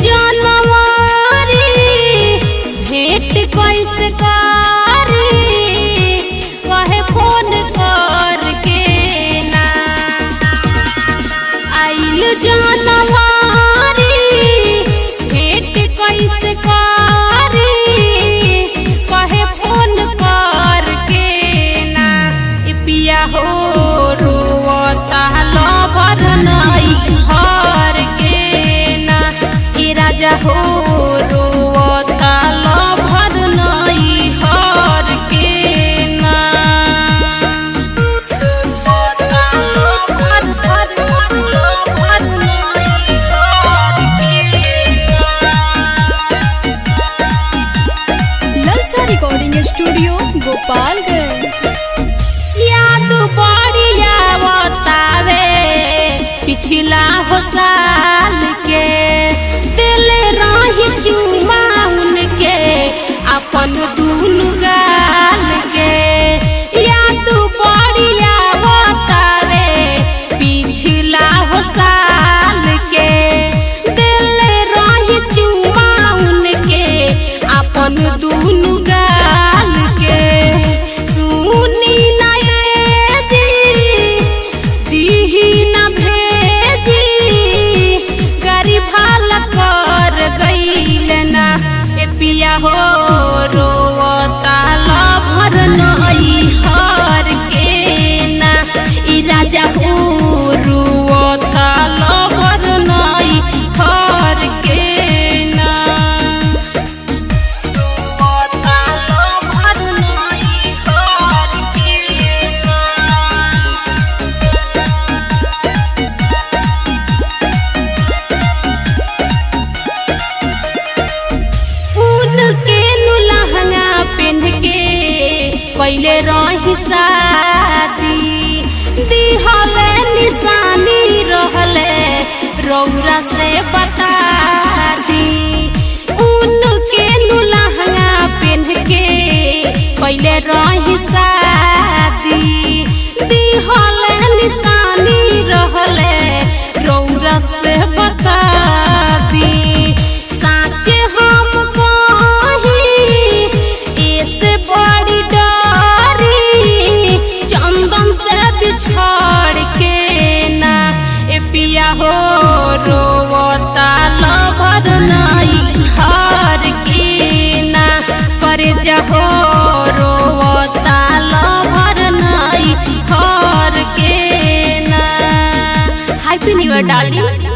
जनवरी भेंट कैसे करी कहे फोन करके ना। आइल जनवरी भेंट कैसे करी कहे फोन करके ना। पिया हो रोवता लवर नई घर के ना। राजा हो रोवता लवर नई घर के ना। ललचा रिकॉर्डिंग स्टूडियो गोपालगंज। याद बढ़िया बतावे पिछला हो साल के चुमा उनके अपन दूनु गाल के। याद बढ़िया बतावे पिछला हो साल के दिल रही चुमा उनके अपन दूनु गाल के। सुनी ना ये जी दीही ना भेजी गाड़ी भाला कर गई ना। पिया हो रोवता लवर नई घर के ना। राजा हो रोवता लवर नई घर के ना। रोवता लवर नई घर के ना। लहंगा पहन के पहले रही शादी दिहले निशानी रहले रौरा से बता दी। उनके लहंगा पहन के पहले रही शादी दिहले निशानी रहले रौरा से बता दी। साचे हम छोड़ के ना। पिया हो रोवता लवर नई घर के ना। पर हो रोवता लवर नई घर के ना। Happy new year darling.